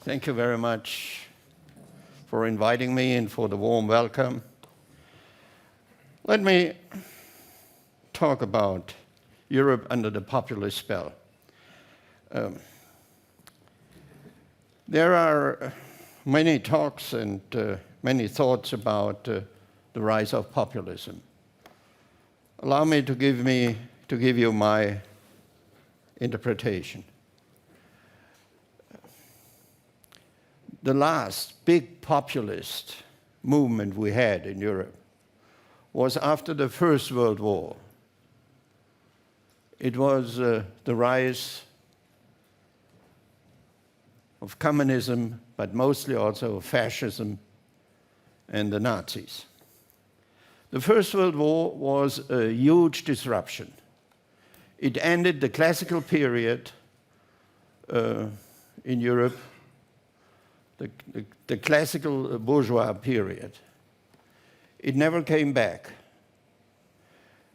Thank you very much for inviting me and for the warm welcome. Let me talk about Europe under the populist spell. There are many talks and many thoughts about the rise of populism. Allow me to give you my interpretation. The last big populist movement we had in Europe was after the First World War. It was the rise of communism, but mostly also of fascism and the Nazis. The First World War was a huge disruption. It ended the classical period in Europe, the classical bourgeois period. It never came back.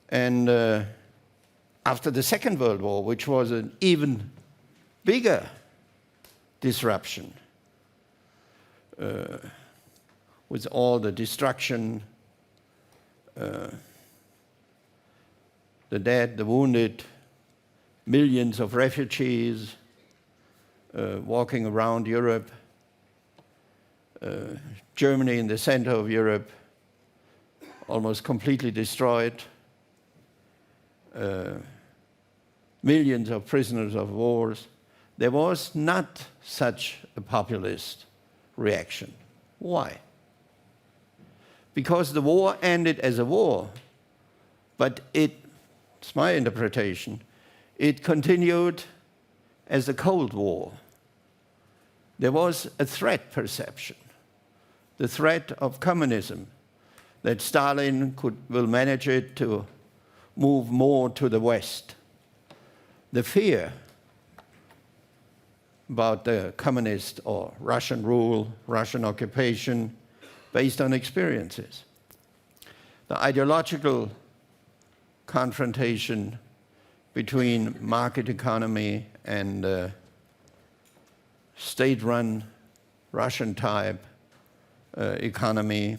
And after the Second World War, which was an even bigger disruption, with all the destruction, the dead, the wounded, millions of refugees walking around Europe, Germany in the center of Europe, almost completely destroyed, millions of prisoners of wars. There was not such a populist reaction. Why? Because the war ended as a war, but it's my interpretation, it continued as a Cold War. There was a threat perception, the threat of communism, that Stalin will manage it to move more to the West. The fear about the communist or Russian rule, Russian occupation, based on experiences. The ideological confrontation between market economy and state-run Russian-type economy.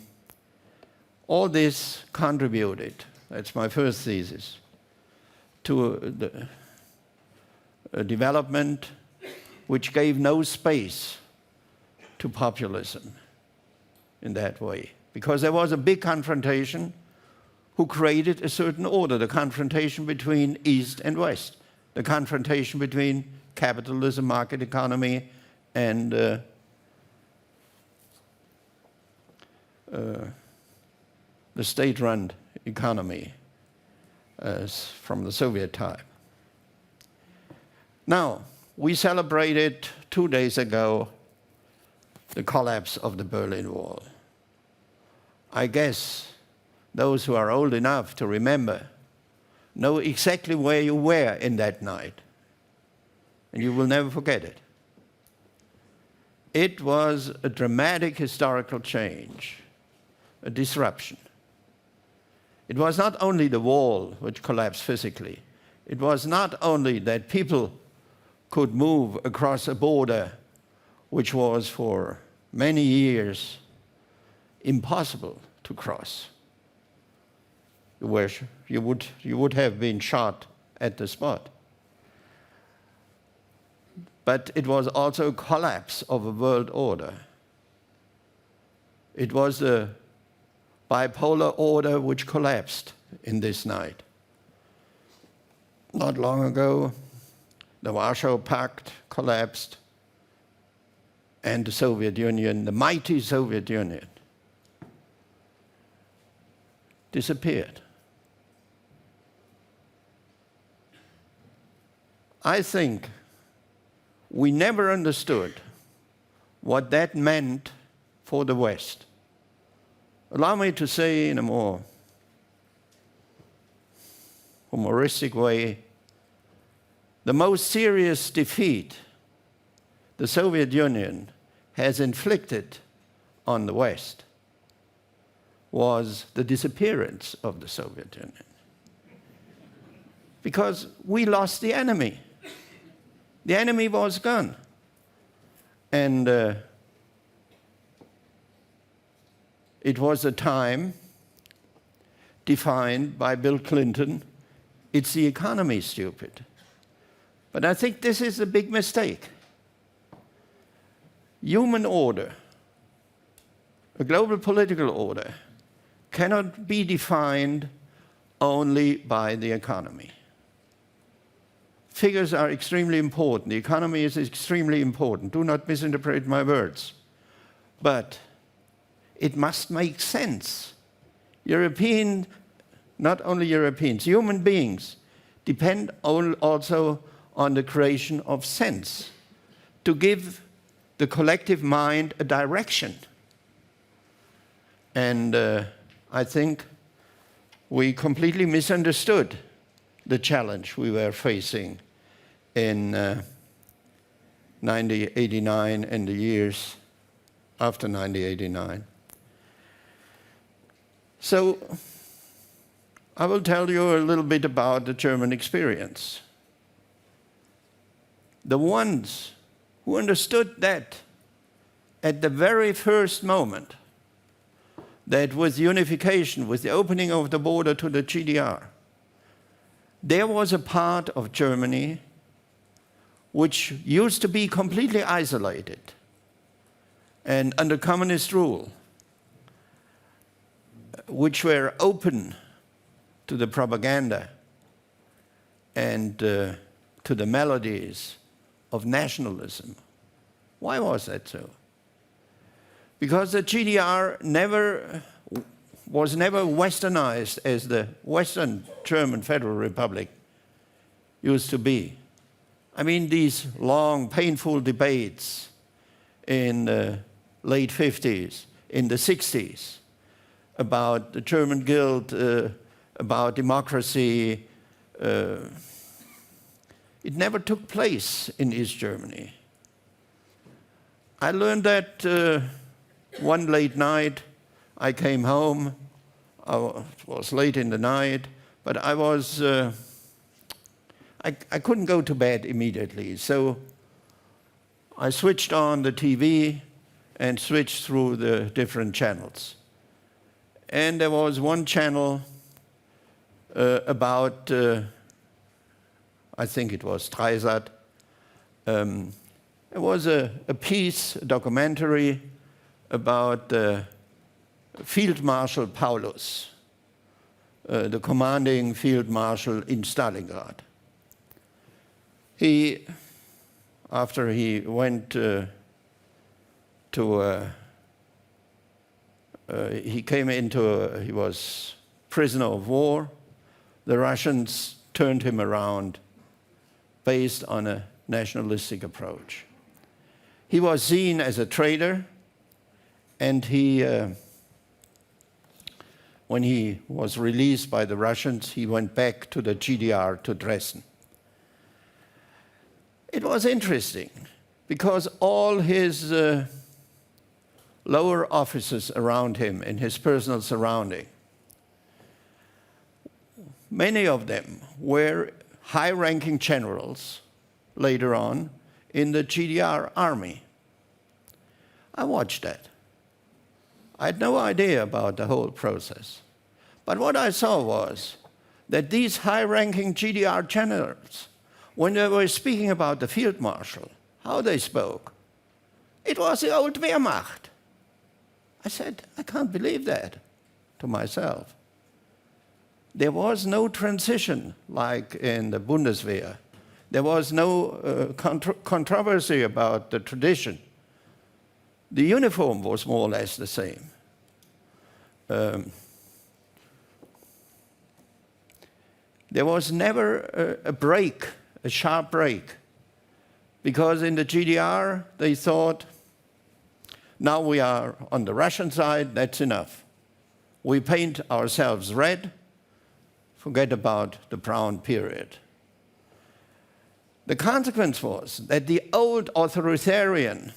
All this contributed, that's my first thesis, to a development which gave no space to populism in that way. Because there was a big confrontation who created a certain order, the confrontation between East and West, the confrontation between capitalism, market economy, and the state-run economy from the Soviet time. Now, we celebrated 2 days ago the collapse of the Berlin Wall. I guess those who are old enough to remember know exactly where you were in that night, and you will never forget it. It was a dramatic historical change, a disruption. It was not only the wall which collapsed physically. It was not only that people could move across a border which was for many years impossible to cross. You would have been shot at the spot. But it was also a collapse of a world order. It was a bipolar order which collapsed in this night. Not long ago, the Warsaw Pact collapsed, and the Soviet Union, the mighty Soviet Union, disappeared. I think we never understood what that meant for the West. Allow me to say in a more humoristic way, the most serious defeat the Soviet Union has inflicted on the West was the disappearance of the Soviet Union. Because we lost the enemy. The enemy was gone. And it was a time defined by Bill Clinton, it's the economy, stupid. But I think this is a big mistake. Human order, a global political order, cannot be defined only by the economy. Figures are extremely important. The economy is extremely important. Do not misinterpret my words. But it must make sense. Not only Europeans, human beings depend also on the creation of sense to give the collective mind a direction. And I think we completely misunderstood the challenge we were facing in 1989 and the years after 1989. So I will tell you a little bit about the German experience. The ones who understood that at the very first moment, that with unification, with the opening of the border to the GDR, there was a part of Germany which used to be completely isolated and under communist rule, which were open to the propaganda and to the melodies of nationalism. Why was that so? Because the GDR was never westernized as the Western German Federal Republic used to be. I mean, these long, painful debates in the late 50s, in the 60s, about the German Guild, about democracy, it never took place in East Germany. I learned that one late night. I came home. It was late in the night, but I couldn't go to bed immediately. So I switched on the TV and switched through the different channels. And there was one channel about, I think it was Dreisat. It was a piece, a documentary about Field Marshal Paulus, the commanding field marshal in Stalingrad. After he went he was prisoner of war, the Russians turned him around based on a nationalistic approach. He was seen as a traitor, and when he was released by the Russians, he went back to the GDR, to Dresden. It was interesting because all his lower officers around him in his personal surrounding, many of them were high-ranking generals later on in the GDR Army. I watched that. I had no idea about the whole process. But what I saw was that these high-ranking GDR generals, when they were speaking about the field marshal, how they spoke, it was the old Wehrmacht. I said, I can't believe that to myself. There was no transition like in the Bundeswehr. There was no controversy about the tradition. The uniform was more or less the same. There was never a break, a sharp break, because in the GDR they thought, now we are on the Russian side, that's enough. We paint ourselves red, forget about the brown period. The consequence was that the old authoritarian,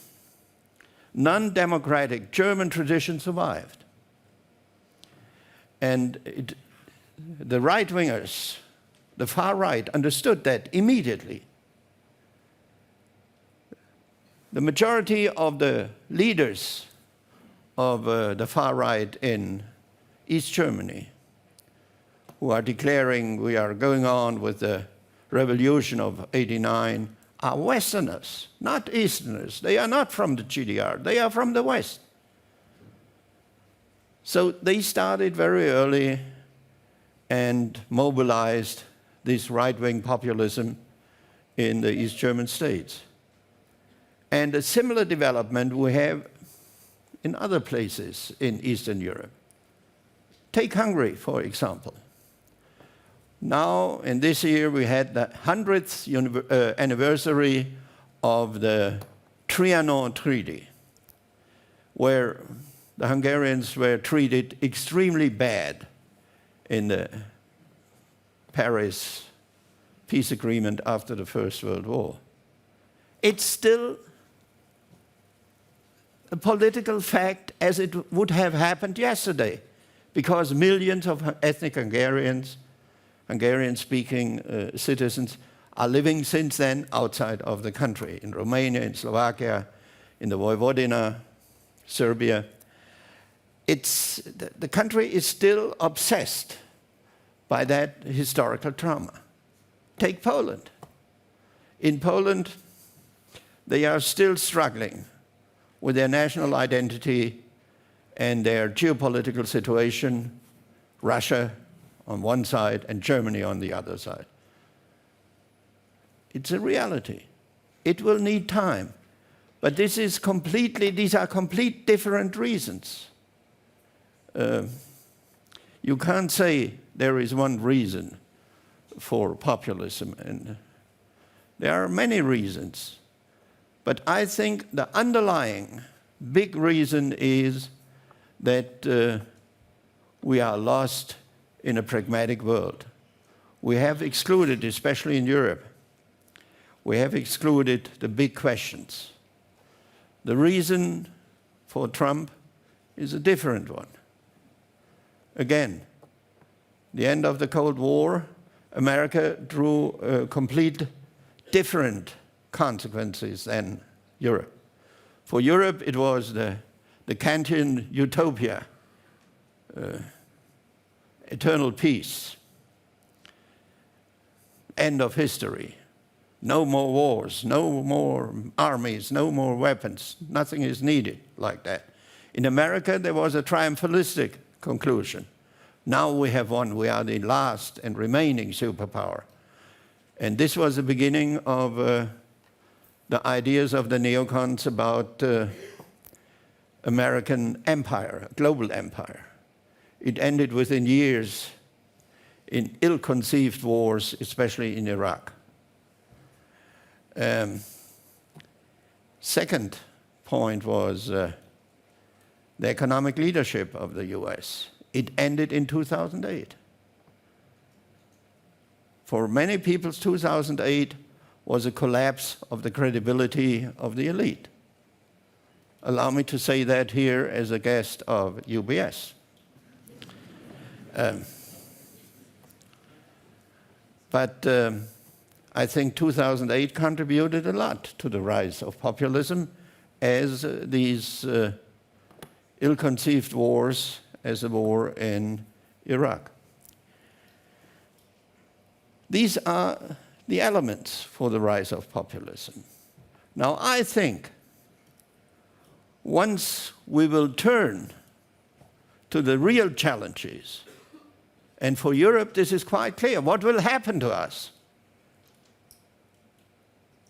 non-democratic German tradition survived. And the right-wingers, the far right, understood that immediately. The majority of the leaders of the far right in East Germany, who are declaring we are going on with the revolution of '89, are Westerners, not Easterners. They are not from the GDR. They are from the West. So they started very early and mobilized this right-wing populism in the East German states. And a similar development we have in other places in Eastern Europe. Take Hungary, for example. Now, in this year, we had the 100th anniversary of the Trianon Treaty, where the Hungarians were treated extremely bad in the Paris peace agreement after the First World War. It's still a political fact as it would have happened yesterday, because millions of ethnic Hungarians, Hungarian-speaking citizens, are living since then outside of the country, in Romania, in Slovakia, in the Vojvodina, Serbia. The country is still obsessed by that historical trauma. Take Poland. In Poland, they are still struggling with their national identity and their geopolitical situation, Russia on one side and Germany on the other side. It's a reality. It will need time. But these are complete different reasons. You can't say there is one reason for populism, and there are many reasons. But I think the underlying big reason is that we are lost in a pragmatic world. We have excluded, especially in Europe, we have excluded the big questions. The reason for Trump is a different one. Again, the end of the Cold War, America drew complete different consequences than Europe. For Europe, it was the Kantian utopia, eternal peace, end of history, no more wars, no more armies, no more weapons, nothing is needed like that. In America, there was a triumphalistic conclusion. Now we have one, we are the last and remaining superpower. And this was the beginning of the ideas of the neocons about American empire, global empire. It ended within years in ill-conceived wars, especially in Iraq. Second point was the economic leadership of the US. It ended in 2008. For many people, 2008 was a collapse of the credibility of the elite. Allow me to say that here as a guest of UBS. But I think 2008 contributed a lot to the rise of populism as these ill-conceived wars, as the war in Iraq. These are the elements for the rise of populism. Now, I think once we will turn to the real challenges, and for Europe this is quite clear, what will happen to us?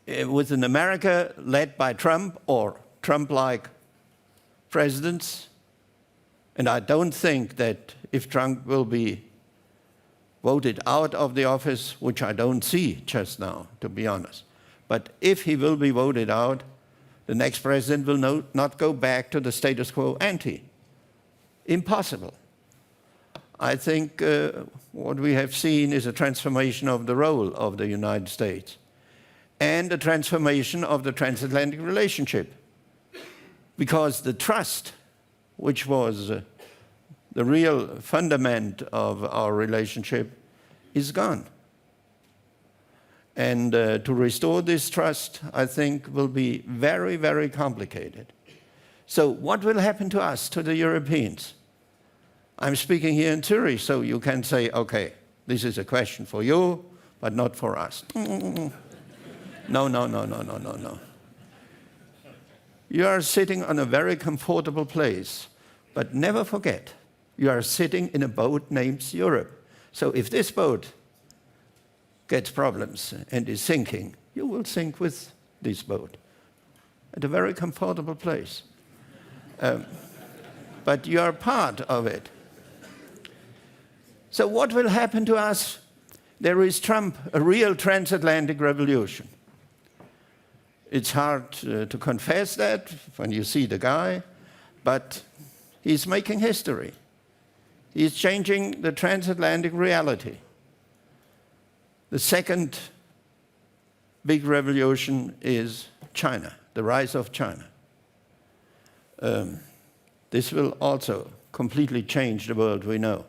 With an America led by Trump or Trump-like presidents, and I don't think that if Trump will be voted out of the office, which I don't see just now, to be honest, but if he will be voted out, the next president will not go back to the status quo ante. Impossible. I think what we have seen is a transformation of the role of the United States and a transformation of the transatlantic relationship, because the trust, which was the real fundament of our relationship, is gone. And to restore this trust, I think, will be very, very complicated. So what will happen to us, to the Europeans? I'm speaking here in Zurich, so you can say, okay, this is a question for you, but not for us. No, no, no, no, no, no, no. You are sitting on a very comfortable place, but never forget, you are sitting in a boat named Europe. So if this boat gets problems and is sinking, you will sink with this boat at a very comfortable place. But you are part of it. So what will happen to us? There is Trump, a real transatlantic revolution. It's hard to confess that when you see the guy, but he's making history. He's changing the transatlantic reality. The second big revolution is China, the rise of China. This will also completely change the world we know.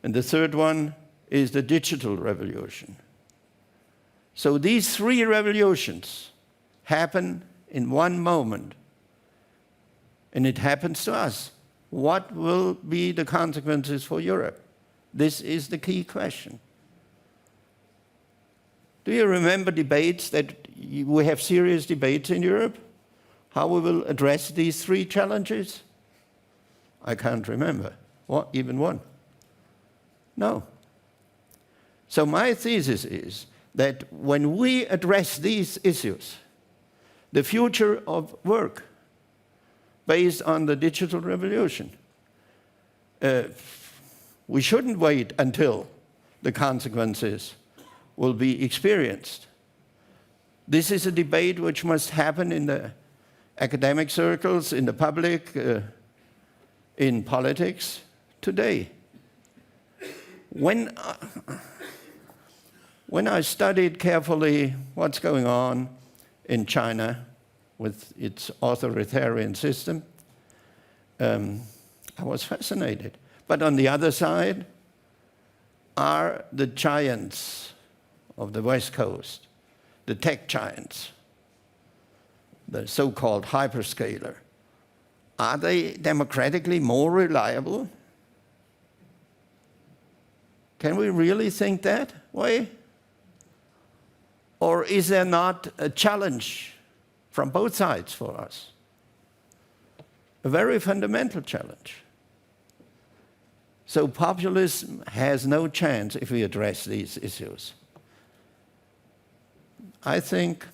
And the third one is the digital revolution. So these three revolutions happen in one moment, and it happens to us. What will be the consequences for Europe? This is the key question. Do you remember debates that we have serious debates in Europe? How we will address these three challenges? I can't remember. What, even one? No. So my thesis is that when we address these issues, the future of work based on the digital revolution, we shouldn't wait until the consequences will be experienced. This is a debate which must happen in the academic circles, in the public, in politics today. When I studied carefully what's going on in China with its authoritarian system, I was fascinated. But on the other side are the giants of the West Coast, the tech giants, the so-called hyperscaler. Are they democratically more reliable? Can we really think that way? Or is there not a challenge from both sides for us? A very fundamental challenge. So populism has no chance if we address these issues. I think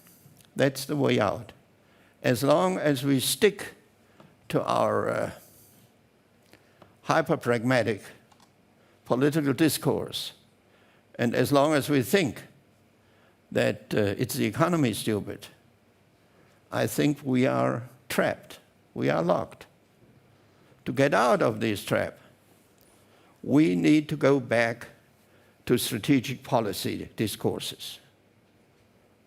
that's the way out. As long as we stick to our hyper-pragmatic political discourse, and as long as we think that it's the economy stupid, I think we are trapped, we are locked. To get out of this trap, we need to go back to strategic policy discourses.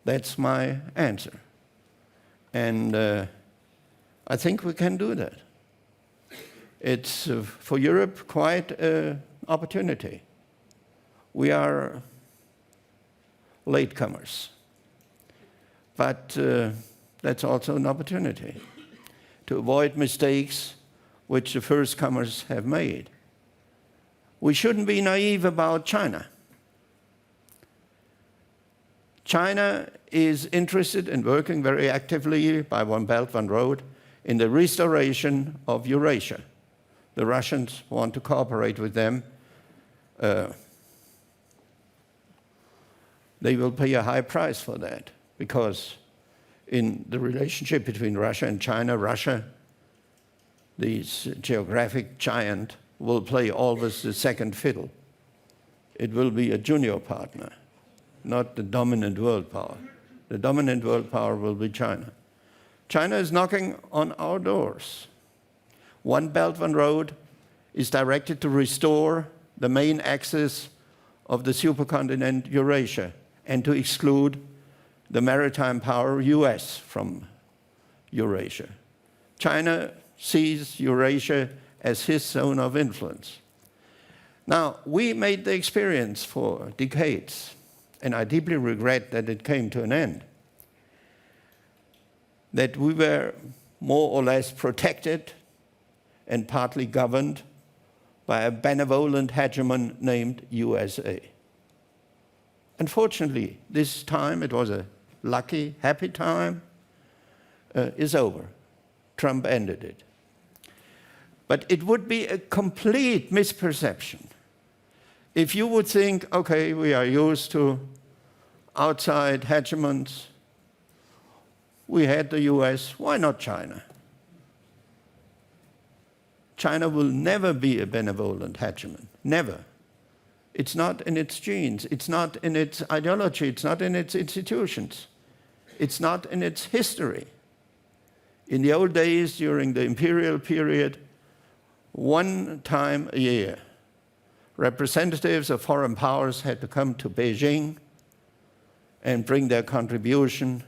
That's my answer. And I think we can do that. It's, for Europe, quite an opportunity. We are latecomers. But that's also an opportunity to avoid mistakes which the first-comers have made. We shouldn't be naive about China. China is interested and working very actively by One Belt, One Road in the restoration of Eurasia. The Russians want to cooperate with them. They will pay a high price for that because in the relationship between Russia and China, Russia, this geographic giant, will play always the second fiddle. It will be a junior partner, not the dominant world power. The dominant world power will be China. China is knocking on our doors. One Belt, One Road is directed to restore the main axis of the supercontinent Eurasia and to exclude the maritime power US from Eurasia. China sees Eurasia as his zone of influence. Now, we made the experience for decades, and I deeply regret that it came to an end, that we were more or less protected and partly governed by a benevolent hegemon named USA. Unfortunately, this time, it was a lucky, happy time, is over. Trump ended it. But it would be a complete misperception if you would think, okay, we are used to outside hegemons. We had the US, why not China? China will never be a benevolent hegemon, never. It's not in its genes, it's not in its ideology, it's not in its institutions, it's not in its history. In the old days, during the imperial period, one time a year, representatives of foreign powers had to come to Beijing and bring their contribution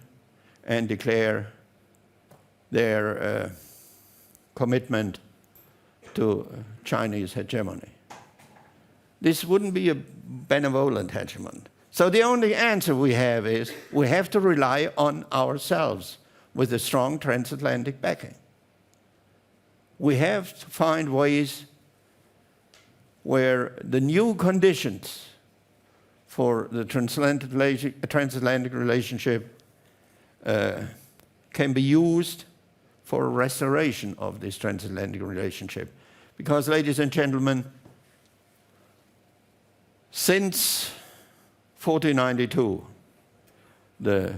and declare their commitment to Chinese hegemony. This wouldn't be a benevolent hegemon. So the only answer we have is we have to rely on ourselves with a strong transatlantic backing. We have to find ways where the new conditions for the transatlantic relationship can be used for a restoration of this transatlantic relationship. Because, ladies and gentlemen, since 1492, the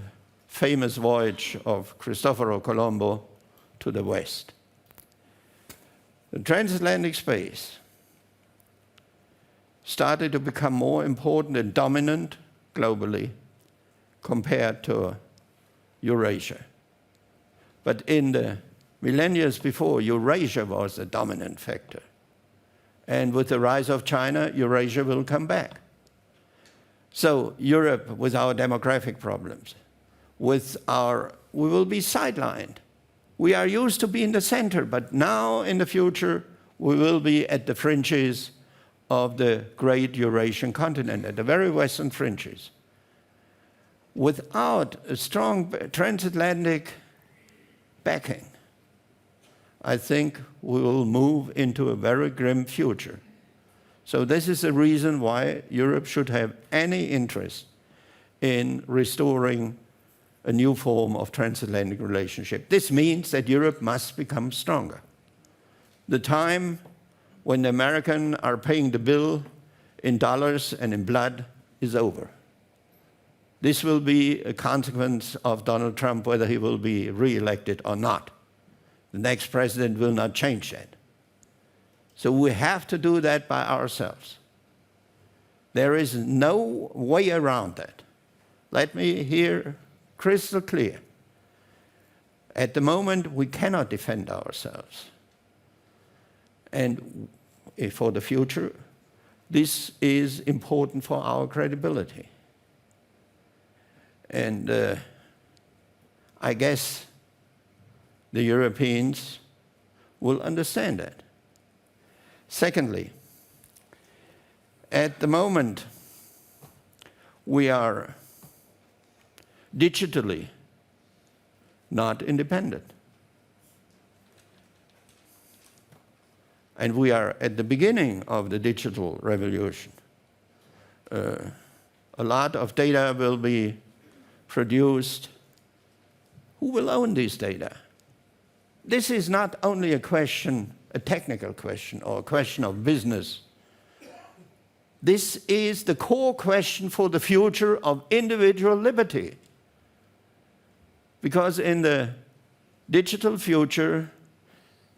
famous voyage of Cristoforo Colombo to the West, the transatlantic space started to become more important and dominant globally compared to Eurasia. But in the millennia before, Eurasia was the dominant factor. And with the rise of China, Eurasia will come back. So Europe, with our demographic problems, we will be sidelined. We are used to be in the center, but now in the future, we will be at the fringes of the great Eurasian continent, at the very western fringes. Without a strong transatlantic backing, I think we will move into a very grim future. So this is the reason why Europe should have any interest in restoring a new form of transatlantic relationship. This means that Europe must become stronger. The time when the Americans are paying the bill in dollars and in blood is over. This will be a consequence of Donald Trump, whether he will be re-elected or not. The next president will not change that. So we have to do that by ourselves. There is no way around that. Let me hear crystal clear. At the moment, we cannot defend ourselves. And for the future, this is important for our credibility. And I guess the Europeans will understand that. Secondly, at the moment, we are digitally not independent. And we are at the beginning of the digital revolution. A lot of data will be produced. Who will own this data? This is not only a question, a technical question or a question of business. This is the core question for the future of individual liberty. Because in the digital future,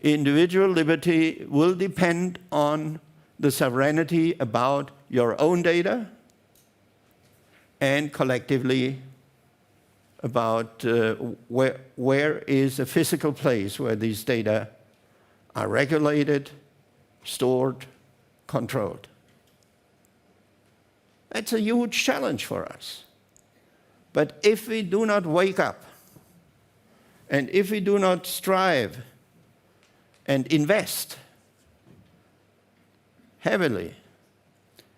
individual liberty will depend on the sovereignty about your own data and collectively about where is a physical place where these data are regulated, stored, controlled. That's a huge challenge for us. But if we do not wake up, and if we do not strive and invest heavily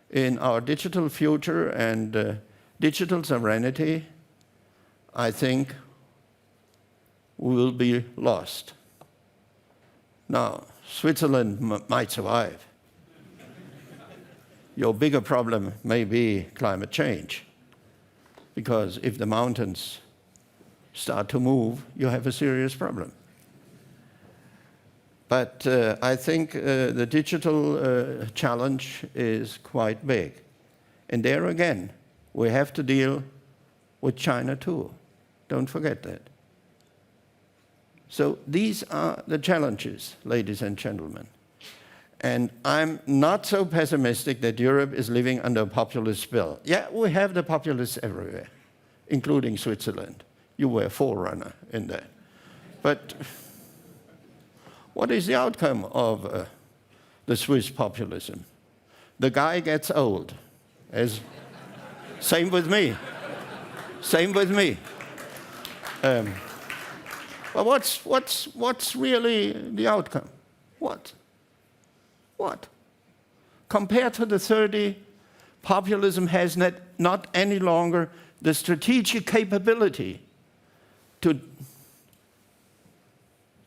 in our digital future and digital sovereignty, I think, will be lost. Now, Switzerland might survive. Your bigger problem may be climate change, because if the mountains start to move, you have a serious problem. But I think the digital challenge is quite big. And there again, we have to deal with China too. Don't forget that. So these are the challenges, ladies and gentlemen. And I'm not so pessimistic that Europe is living under a populist spell. Yeah, we have the populists everywhere, including Switzerland. You were a forerunner in that. But what is the outcome of the Swiss populism? The guy gets old. Same with me. Same with me. But what's really the outcome? What? Compared to the 30, populism has not any longer the strategic capability to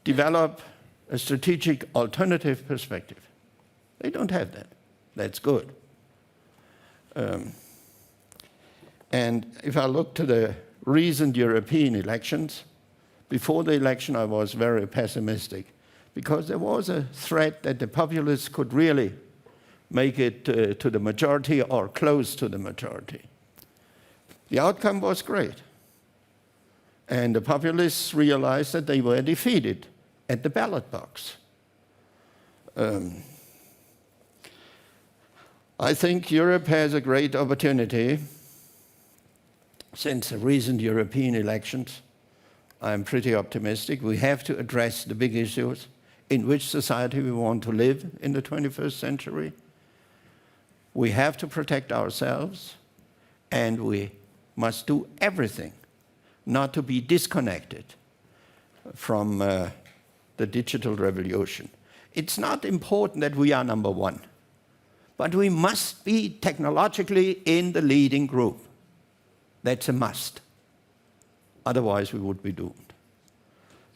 develop a strategic alternative perspective. They don't have that. That's good. And if I look to the recent European elections, before the election I was very pessimistic, because there was a threat that the populists could really make it to the majority or close to the majority. The outcome was great. And the populists realized that they were defeated at the ballot box. I think Europe has a great opportunity since the recent European elections. I'm pretty optimistic. We have to address the big issues. In which society we want to live in the 21st century. We have to protect ourselves, and we must do everything not to be disconnected from the digital revolution. It's not important that we are number one, but we must be technologically in the leading group. That's a must. Otherwise, we would be doomed.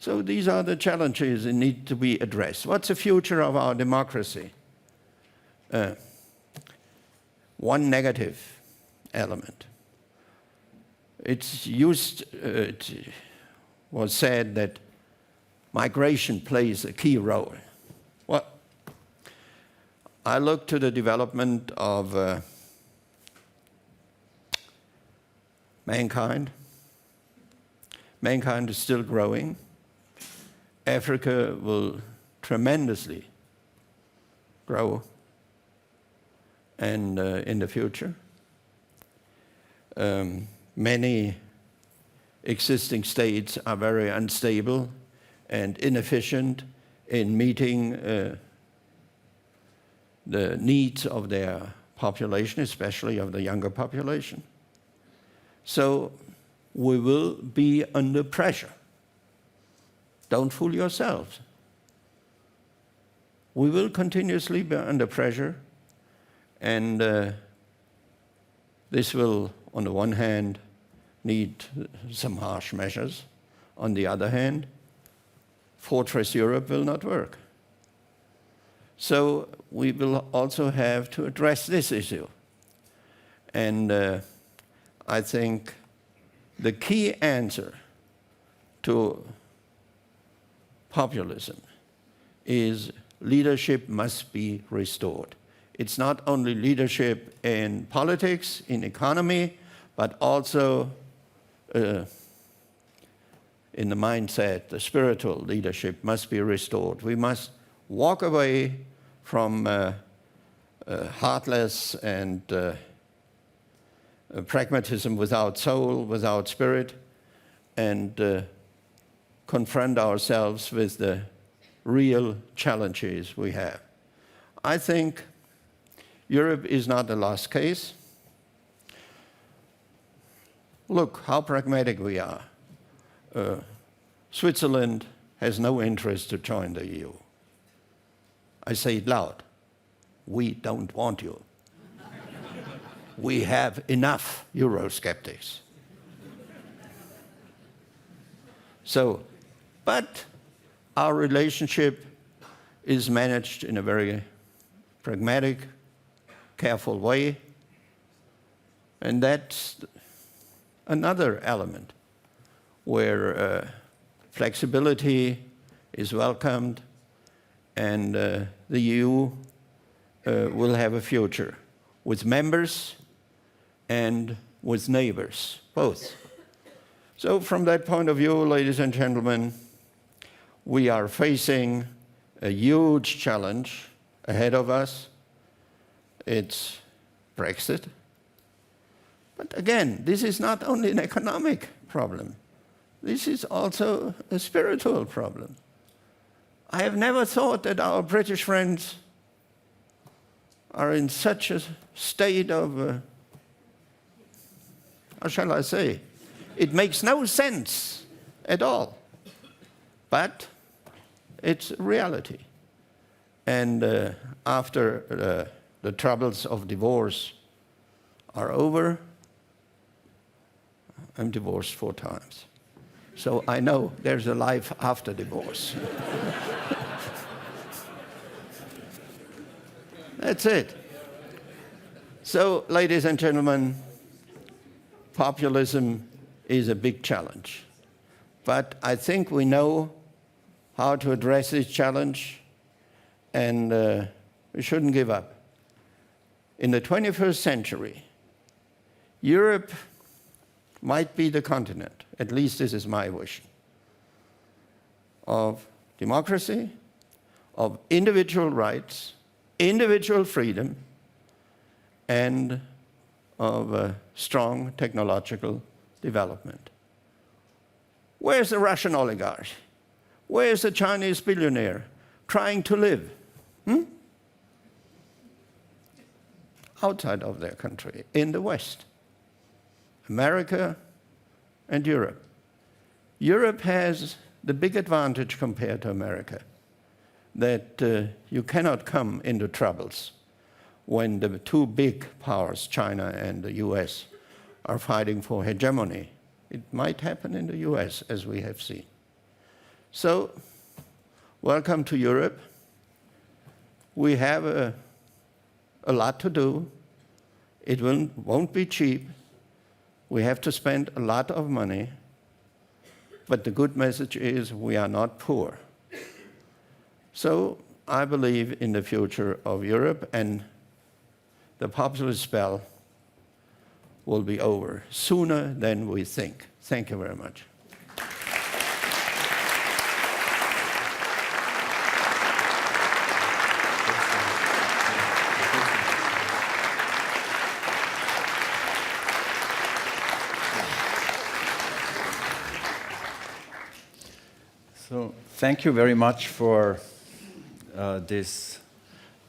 So these are the challenges that need to be addressed. What's the future of our democracy? One negative element. It was said that migration plays a key role. Well, I look to the development of mankind. Mankind is still growing. Africa will tremendously grow and in the future. Many existing states are very unstable and inefficient in meeting the needs of their population, especially of the younger population. So we will be under pressure. Don't fool yourselves. We will continuously be under pressure, and this will, on the one hand, need some harsh measures. On the other hand, Fortress Europe will not work. So we will also have to address this issue. And I think the key answer to populism is leadership must be restored. It's not only leadership in politics, in economy, but also in the mindset, the spiritual leadership must be restored. We must walk away from heartless and pragmatism without soul, without spirit, and confront ourselves with the real challenges we have. I think Europe is not the last case. Look how pragmatic we are. Switzerland has no interest to join the EU. I say it loud. We don't want you. we have enough Eurosceptics. So, but our relationship is managed in a very pragmatic, careful way, and that's another element where flexibility is welcomed, and the EU will have a future with members and with neighbors, both. So from that point of view, ladies and gentlemen, we are facing a huge challenge ahead of us. It's Brexit. But again, this is not only an economic problem. This is also a spiritual problem. I have never thought that our British friends are in such a state of, how shall I say, it makes no sense at all. But it's reality. And after the troubles of divorce are over, I'm divorced 4 times. So I know there's a life after divorce. That's it. So, ladies and gentlemen, populism is a big challenge. But I think we know how to address this challenge, and we shouldn't give up. In the 21st century, Europe might be the continent, at least this is my wish, of democracy, of individual rights, individual freedom, and of strong technological development. Where's the Russian oligarch? Where's the Chinese billionaire trying to live? Outside of their country, in the West. America and Europe. Europe has the big advantage compared to America, that you cannot come into troubles when the 2 big powers, China and the US, are fighting for hegemony. It might happen in the US, as we have seen. So, welcome to Europe. We have a lot to do. It won't be cheap. We have to spend a lot of money. But the good message is we are not poor. So I believe in the future of Europe, and the populist spell will be over sooner than we think. Thank you very much. So thank you very much for this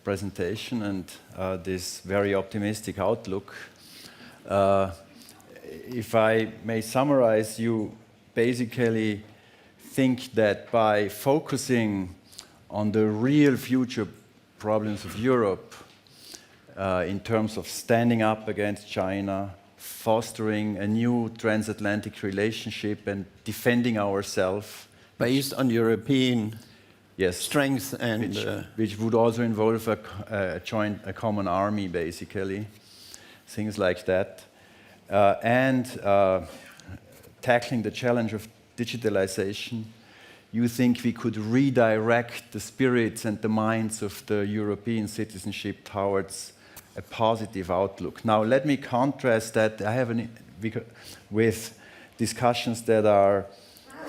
presentation and this very optimistic outlook. If I may summarize, you basically think that by focusing on the real future problems of Europe in terms of standing up against China, fostering a new transatlantic relationship and defending ourselves, based on European strength and which would also involve a common army, basically, things like that, and tackling the challenge of digitalization. You think we could redirect the spirits and the minds of the European citizenship towards a positive outlook. Now, let me contrast that with discussions that are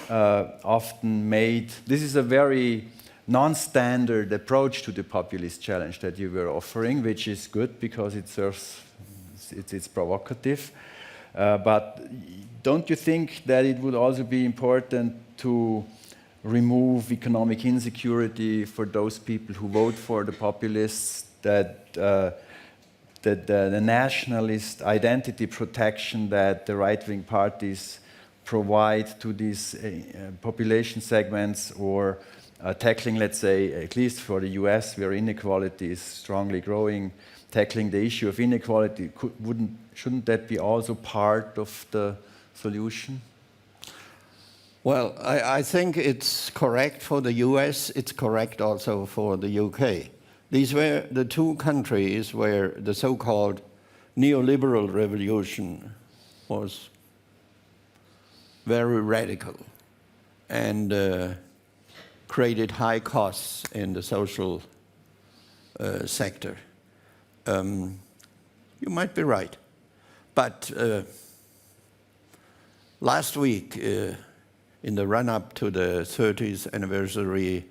often made. This is a very non-standard approach to the populist challenge that you were offering, which is good because it's provocative. But don't you think that it would also be important to remove economic insecurity for those people who vote for the populists, that the nationalist identity protection that the right-wing parties provide to these population segments, or tackling, let's say, at least for the US, where inequality is strongly growing, tackling the issue of inequality, shouldn't that be also part of the solution? Well, I think it's correct for the US, it's correct also for the UK. These were the two countries where the so-called neoliberal revolution was very radical and created high costs in the social sector. You might be right. But last week, in the run-up to the 30th anniversary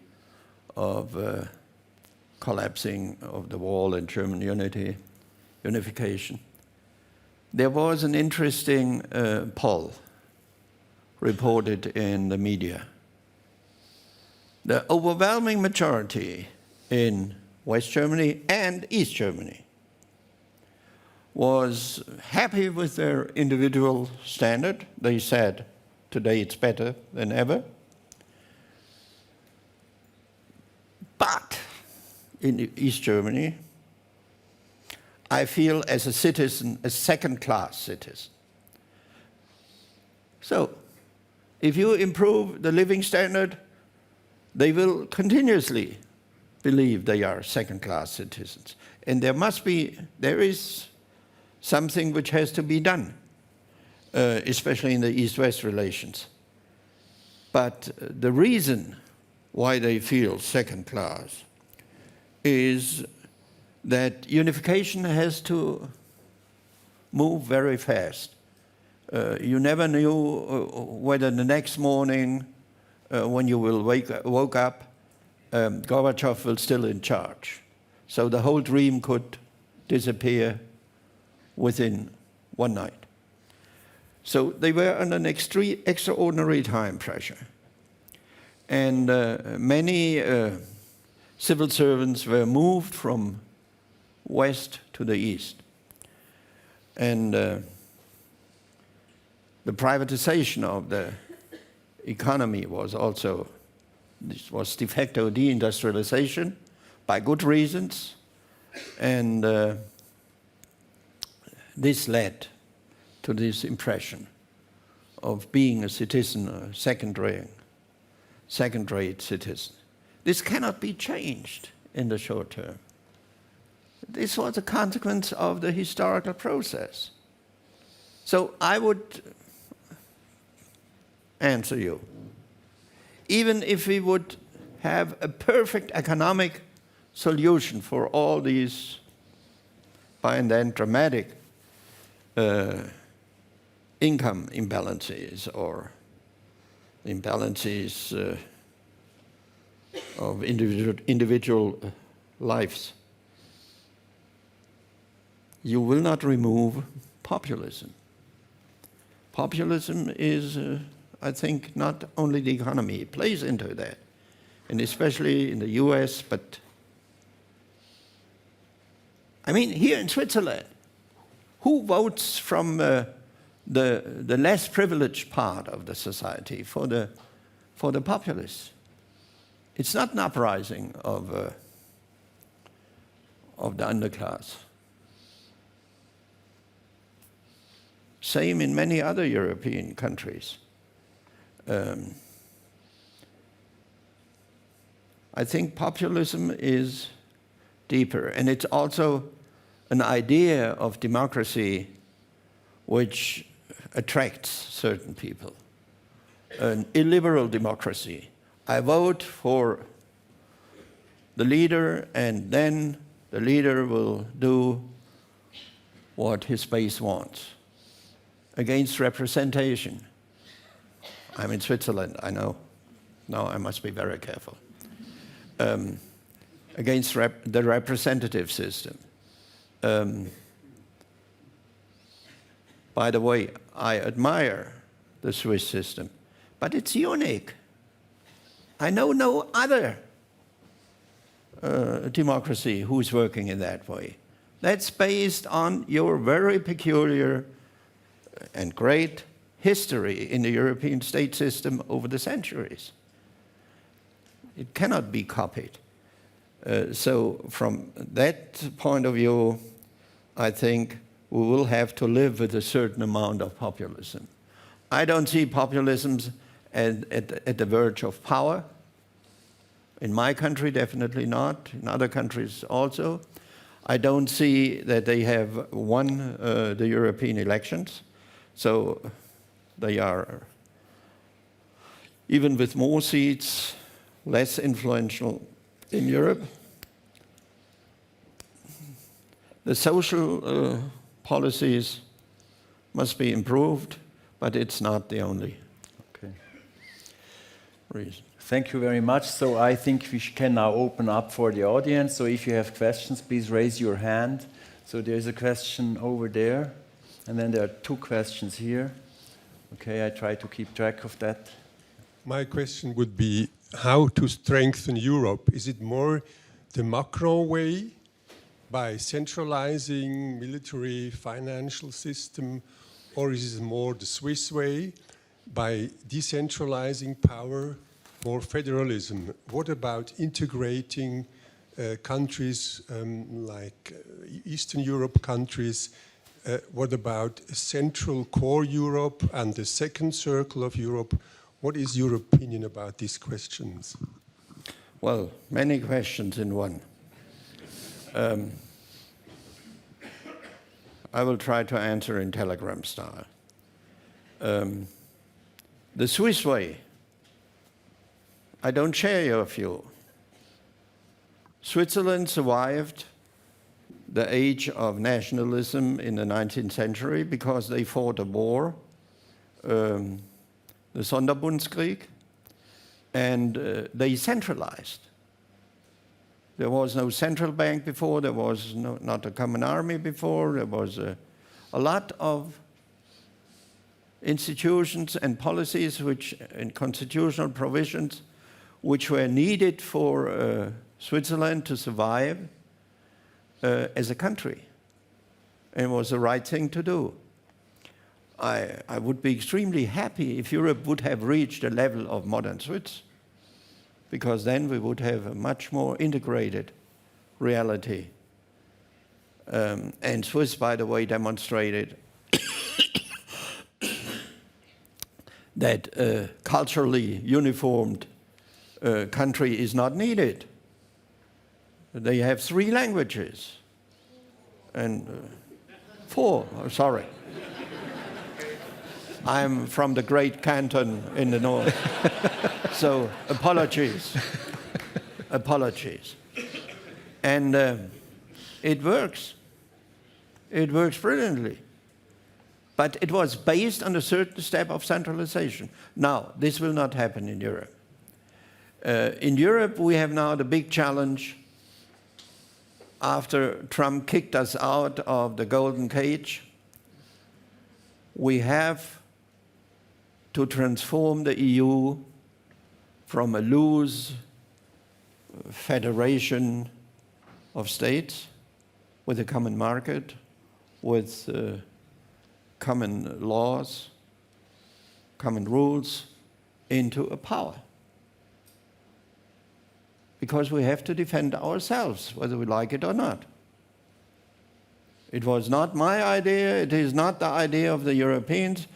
of collapsing of the wall and German unification, there was an interesting poll reported in the media. The overwhelming majority in West Germany and East Germany was happy with their individual standard. They said, today it's better than ever. But in East Germany, I feel as a citizen, a second-class citizen. So, if you improve the living standard, they will continuously believe they are second-class citizens. And there is something which has to be done, especially in the East-West relations. But the reason why they feel second-class is that unification has to move very fast. You never knew whether the next morning, when you will woke up, Gorbachev will still in charge. So the whole dream could disappear within one night. So they were under an extraordinary time pressure. And many civil servants were moved from west to the east. And the privatization of the economy was also, this was de facto deindustrialization by good reasons. And this led to this impression of being a citizen, a second-rate citizen. This cannot be changed in the short term. This was a consequence of the historical process. So I would answer you. Even if we would have a perfect economic solution for all these, by and then dramatic income imbalances or imbalances of individual lives, you will not remove populism. Populism is, I think, not only the economy. It plays into that, and especially in the US, but I mean, here in Switzerland, who votes from the less privileged part of the society for the populists? It's not an uprising of the underclass. Same in many other European countries. I think populism is deeper, and it's also an idea of democracy which attracts certain people. An illiberal democracy. I vote for the leader, and then the leader will do what his base wants. Against representation. I'm in Switzerland, I know. Now I must be very careful. Against the representative system. By the way, I admire the Swiss system, but it's unique. I know no other democracy who's working in that way. That's based on your very peculiar and great history in the European state system over the centuries. It cannot be copied. So from that point of view, I think we will have to live with a certain amount of populism. I don't see populism at the verge of power. In my country, definitely not. In other countries also. I don't see that they have won the European elections. So they are, even with more seats, less influential in Europe. The social policies must be improved, but it's not the only reason. Thank you very much. So I think we can now open up for the audience. So if you have questions, please raise your hand. So there's a question over there, and then there are two questions here. Okay, I try to keep track of that. My question would be how to strengthen Europe. Is it more the Macron way, by centralizing military financial system, or is it more the Swiss way, by decentralizing power, more federalism? What about integrating countries like Eastern Europe countries? What about Central Core Europe and the second circle of Europe? What is your opinion about these questions? Well, many questions in one. I will try to answer in telegram style. The Swiss way, I don't share your view. Switzerland survived the age of nationalism in the 19th century because they fought a war, the Sonderbundskrieg, and they centralized. There was no central bank before, there was not a common army before, there was a lot of institutions and policies and constitutional provisions which were needed for Switzerland to survive as a country. And it was the right thing to do. I would be extremely happy if Europe would have reached a level of modern Swiss, because then we would have a much more integrated reality. And Swiss, by the way, demonstrated that a culturally uniformed country is not needed. They have 3 languages, and 4, sorry. I'm from the great canton in the north, so apologies. Apologies. And it works. It works brilliantly. But it was based on a certain step of centralization. Now, this will not happen in Europe. In Europe, we have now the big challenge after Trump kicked us out of the golden cage. We have to transform the EU from a loose federation of states with a common market, with common laws, common rules, into a power. Because we have to defend ourselves, whether we like it or not. It was not my idea, it is not the idea of the Europeans,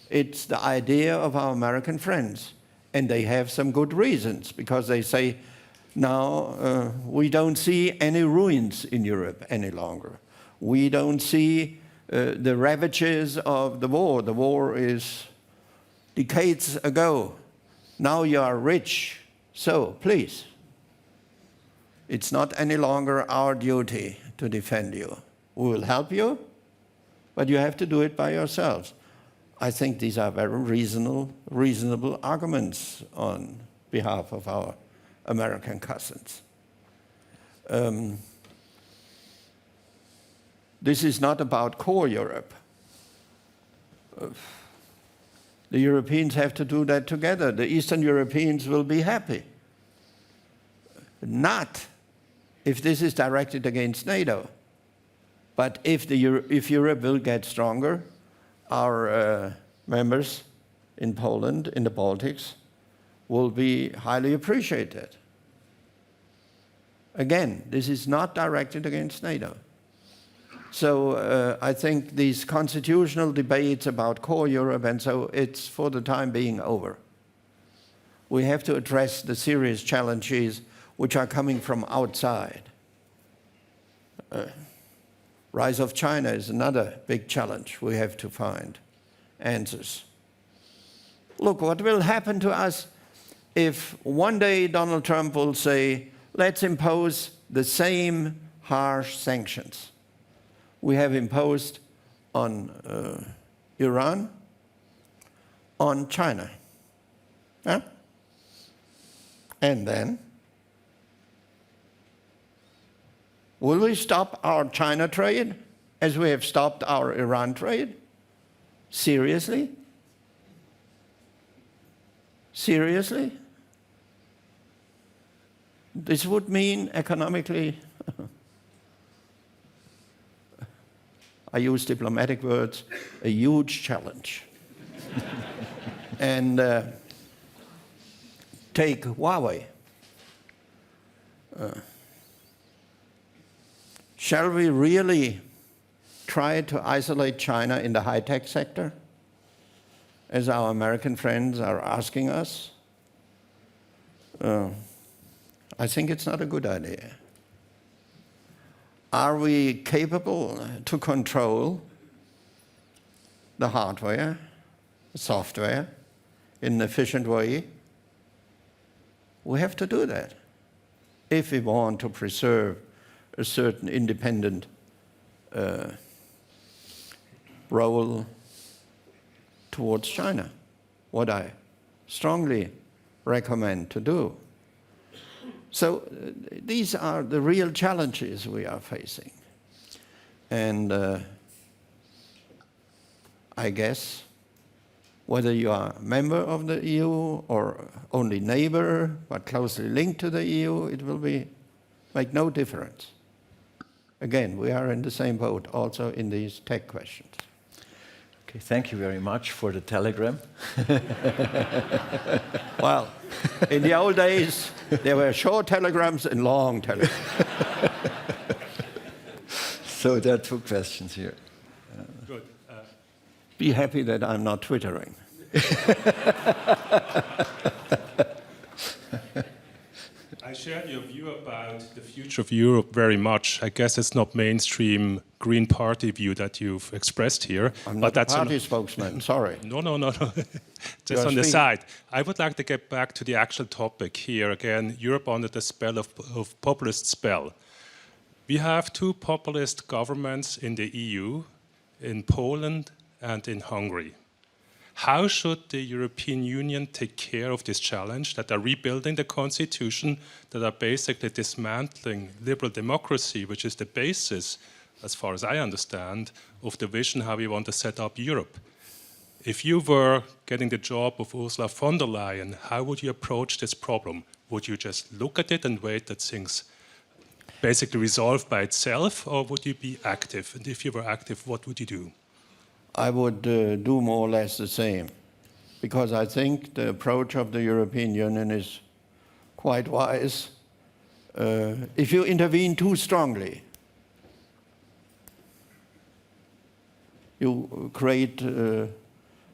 it's the idea of our American friends. And they have some good reasons, because they say, now we don't see any ruins in Europe any longer. We don't see the ravages of the war. The war is decades ago. Now you are rich, so please. It's not any longer our duty to defend you. We will help you, but you have to do it by yourselves. I think these are very reasonable arguments on behalf of our American cousins. This is not about core Europe. The Europeans have to do that together. The Eastern Europeans will be happy. Not if this is directed against NATO, but if Europe will get stronger, our members in Poland, in the Baltics, will be highly appreciated. Again, this is not directed against NATO. So I think these constitutional debates about core Europe and so, it's for the time being over. We have to address the serious challenges which are coming from outside. Rise of China is another big challenge. We have to find answers. Look, what will happen to us if one day Donald Trump will say, let's impose the same harsh sanctions we have imposed on Iran, on China. Huh? And then, will we stop our China trade as we have stopped our Iran trade? Seriously? Seriously? This would mean economically, I use diplomatic words, a huge challenge. And take Huawei. Shall we really try to isolate China in the high-tech sector, as our American friends are asking us? I think it's not a good idea. Are we capable to control the hardware, the software, in an efficient way? We have to do that if we want to preserve a certain independent role towards China, what I strongly recommend to do. So these are the real challenges we are facing. And I guess whether you are a member of the EU or only neighbor but closely linked to the EU, it will make no difference. Again, we are in the same boat also in these tech questions. Okay, thank you very much for the telegram. Well, in the old days, there were short telegrams and long telegrams. So there are two questions here. Good. Be happy that I'm not Twittering. I share your view about the future of Europe very much. I guess it's not mainstream Green Party view that you've expressed here. I'm not a party spokesman, sorry. No. Just on the side. I would like to get back to the actual topic here. Again, Europe under the spell of populist spell. We have two populist governments in the EU, in Poland and in Hungary. How should the European Union take care of this challenge, that are rebuilding the constitution, that are basically dismantling liberal democracy, which is the basis, as far as I understand, of the vision how we want to set up Europe? If you were getting the job of Ursula von der Leyen, how would you approach this problem? Would you just look at it and wait that things basically resolve by itself, or would you be active? And if you were active, what would you do? I would do more or less the same, because I think the approach of the European Union is quite wise. If you intervene too strongly, you create a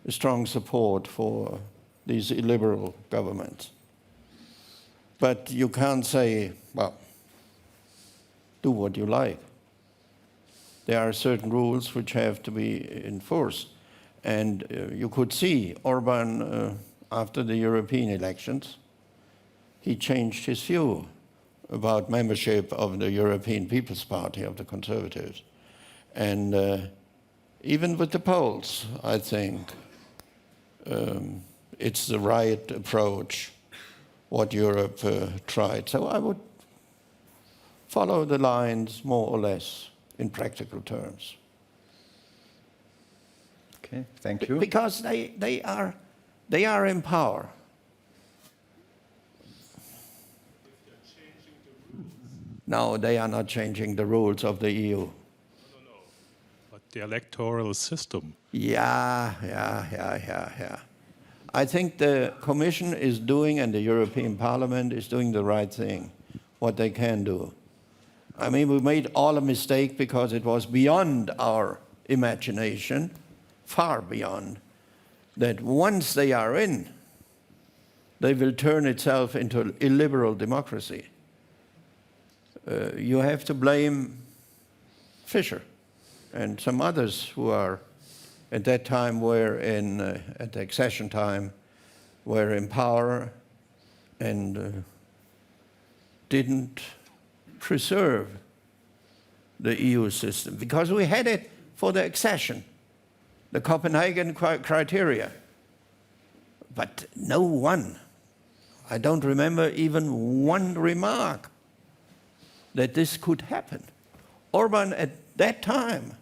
strong support for these illiberal governments. But you can't say, well, do what you like. There are certain rules which have to be enforced. And you could see Orban, after the European elections, he changed his view about membership of the European People's Party, of the Conservatives. And even with the polls, I think it's the right approach, what Europe tried. So I would follow the lines more or less in practical terms. Okay, thank you. Because they are in power. No, they are not changing the rules of the EU. No. But the electoral system. Yeah. I think the Commission is doing, and the European Parliament is doing the right thing, what they can do. I mean, we made all a mistake because it was beyond our imagination, far beyond, that once they are in, they will turn itself into an illiberal democracy. You have to blame Fischer and some others who are at that time were in, at the accession time, were in power and didn't preserve the EU system, because we had it for the accession, the Copenhagen criteria. But no one, I don't remember even one remark that this could happen. Orban at that time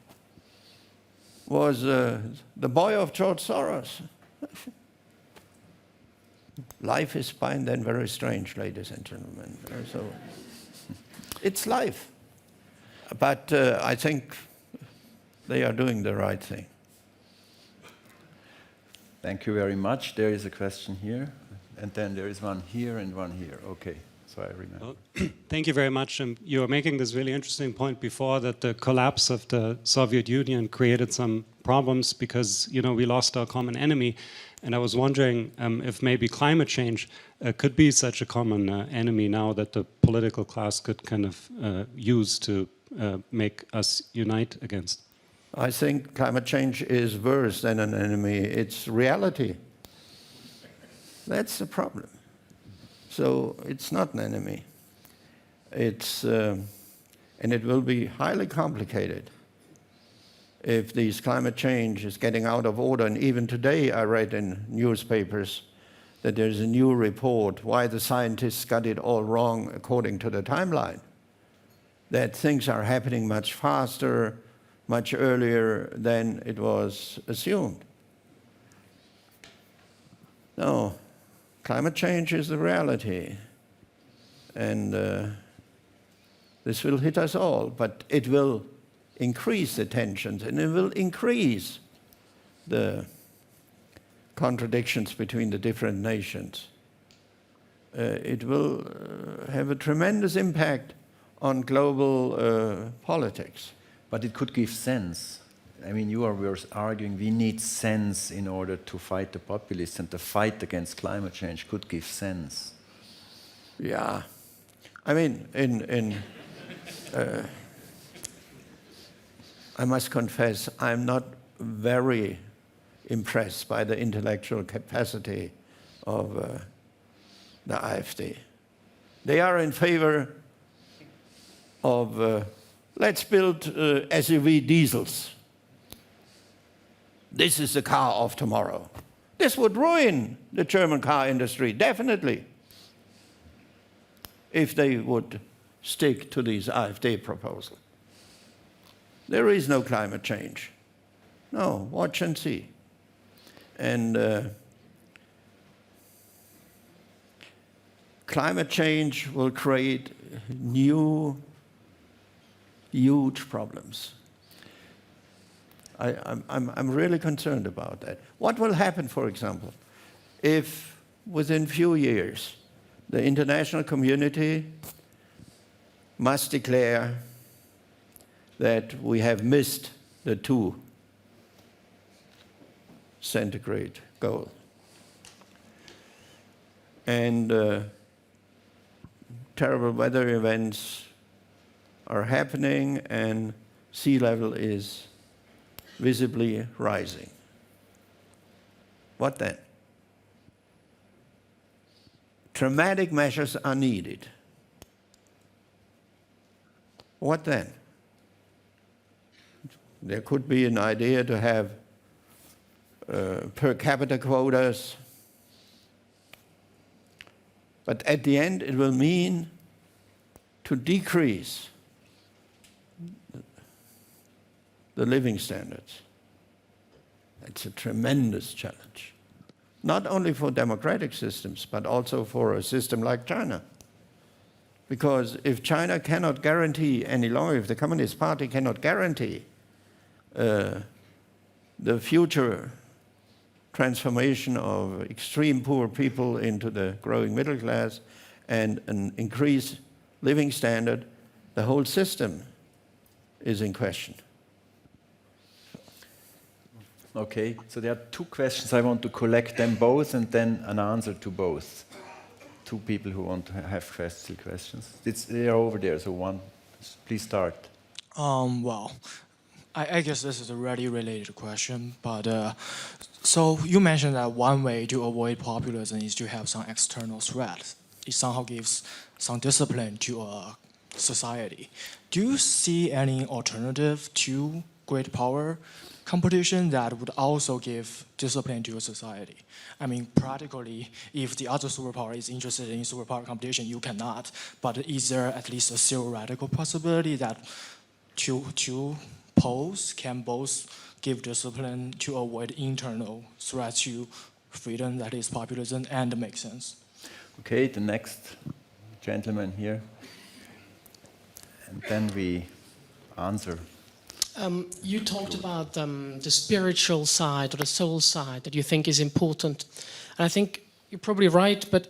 was the boy of George Soros. Life is by and then very strange, ladies and gentlemen. So it's life. But I think they are doing the right thing. Thank you very much. There is a question here, and then there is one here and one here. Okay, so I remember. Well, thank you very much. You were making this really interesting point before, that the collapse of the Soviet Union created some problems because, you know, we lost our common enemy. And I was wondering if maybe climate change could be such a common enemy now that the political class could kind of use to make us unite against. I think climate change is worse than an enemy. It's reality. That's the problem. So it's not an enemy. It's, and it will be highly complicated if this climate change is getting out of order. And even today I read in newspapers that there's a new report why the scientists got it all wrong according to the timeline, that things are happening much faster, much earlier than it was assumed. No, climate change is the reality, and this will hit us all, but it will increase the tensions, and it will increase the contradictions between the different nations. It will have a tremendous impact on global politics. But it could give sense. I mean, you were arguing we need sense in order to fight the populists, and the fight against climate change could give sense. Yeah. I mean, I must confess, I'm not very impressed by the intellectual capacity of the AfD. They are in favor of let's build SUV diesels. This is the car of tomorrow. This would ruin the German car industry, definitely, if they would stick to these AfD proposals. There is no climate change. No, watch and see. And climate change will create new huge problems. I'm really concerned about that. What will happen, for example, if within few years the international community must declare that we have missed the 2 centigrade goal, and terrible weather events are happening and sea level is visibly rising? What then? Dramatic measures are needed. What then? There could be an idea to have per capita quotas, but at the end it will mean to decrease the living standards. It's a tremendous challenge, not only for democratic systems, but also for a system like China. Because if China cannot guarantee any longer, if the Communist Party cannot guarantee the future transformation of extreme poor people into the growing middle class and an increased living standard, the whole system is in question. Okay, so there are two questions. I want to collect them both and then an answer to both. Two people who want to have questions. They're over there, so one, please start. Well, I guess this is a really related question, but so you mentioned that one way to avoid populism is to have some external threat. It somehow gives some discipline to a society. Do you see any alternative to great power competition that would also give discipline to a society? I mean, practically, if the other superpower is interested in superpower competition, you cannot. But is there at least a theoretical possibility that two poles can both give discipline to avoid internal threats to freedom, that is populism, and make sense? Okay, the next gentleman here. And then we answer. You talked about the spiritual side or the soul side that you think is important. And I think you're probably right, but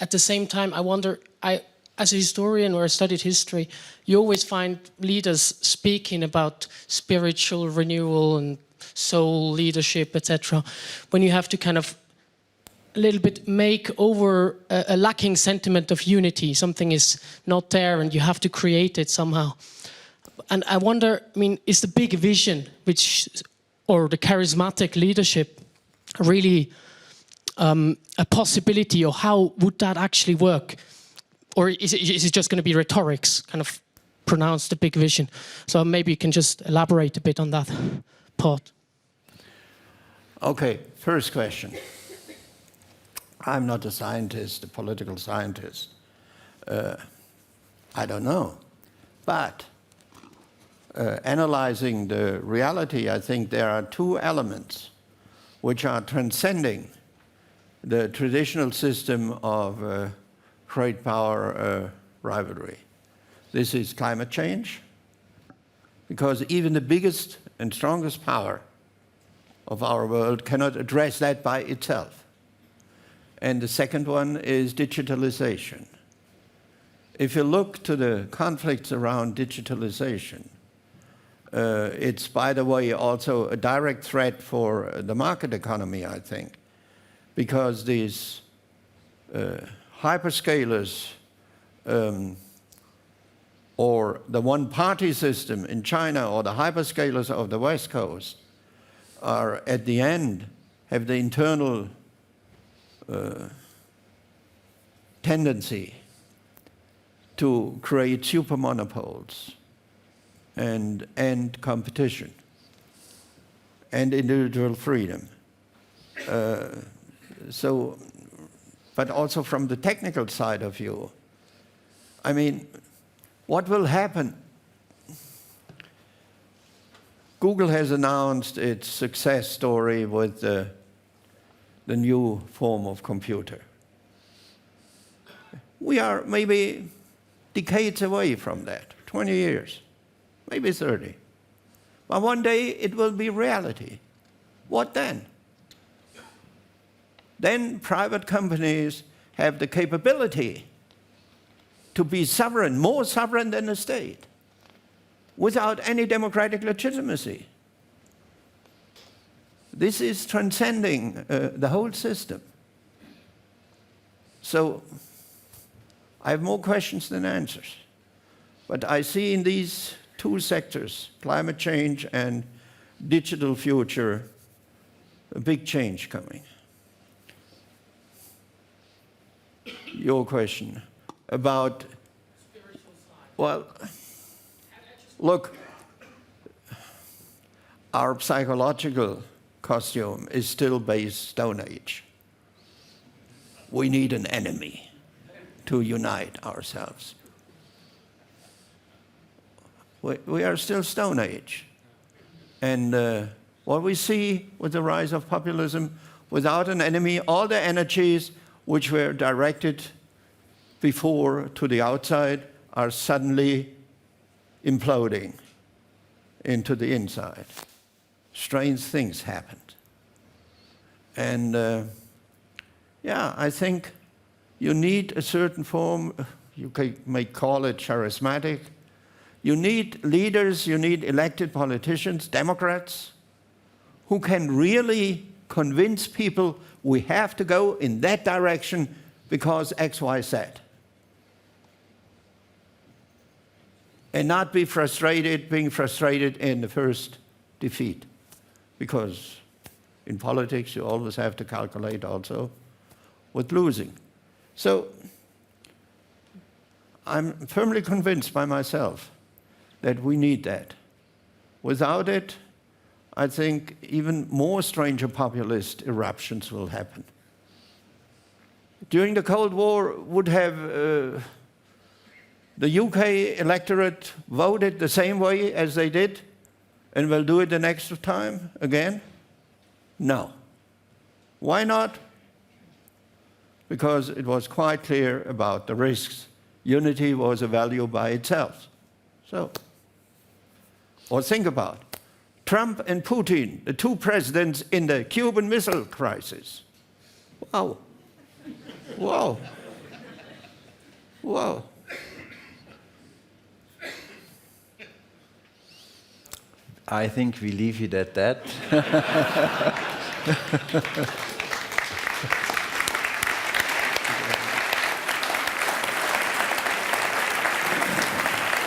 at the same time, I wonder, as a historian or I studied history, you always find leaders speaking about spiritual renewal and soul leadership, etc., when you have to kind of a little bit make over a lacking sentiment of unity. Something is not there and you have to create it somehow. And I wonder, I mean, is the big vision, or the charismatic leadership, really a possibility, or how would that actually work? Or is it just going to be rhetorics, kind of pronounce the big vision? So maybe you can just elaborate a bit on that part. Okay, first question. I'm not a scientist, a political scientist. I don't know. But analyzing the reality, I think there are two elements which are transcending the traditional system of great power rivalry. This is climate change, because even the biggest and strongest power of our world cannot address that by itself. And the second one is digitalization. If you look to the conflicts around digitalization, it's, by the way, also a direct threat for the market economy, I think, because these hyperscalers or the one-party system in China or the hyperscalers of the West Coast are, at the end, have the internal tendency to create super monopoles and end competition and individual freedom. But also from the technical side of view, I mean, what will happen? Google has announced its success story with the new form of computer. We are maybe decades away from that, 20 years, maybe 30. But one day it will be reality. What then? Then private companies have the capability to be sovereign, more sovereign than the state, without any democratic legitimacy. This is transcending the whole system. So I have more questions than answers. But I see in these two sectors, climate change and digital future, a big change coming. Your question about, well, look, our psychological costume is still based Stone Age. We need an enemy to unite ourselves. We are still Stone Age. And what we see with the rise of populism, without an enemy, all the energies which were directed before to the outside are suddenly imploding into the inside. Strange things happened. And yeah, I think you need a certain form, may call it charismatic. You need leaders, you need elected politicians, Democrats, who can really convince people we have to go in that direction because X, Y, Z. And not be frustrated, being frustrated in the first defeat. Because in politics, you always have to calculate also with losing. So I'm firmly convinced by myself that we need that. Without it, I think even more strange populist eruptions will happen. During the Cold War, would have the UK electorate voted the same way as they did and will do it the next time again? No. Why not? Because it was quite clear about the risks. Unity was a value by itself. So, or think about Trump and Putin, the two presidents in the Cuban Missile Crisis. Wow. Wow. Wow. I think we leave it at that.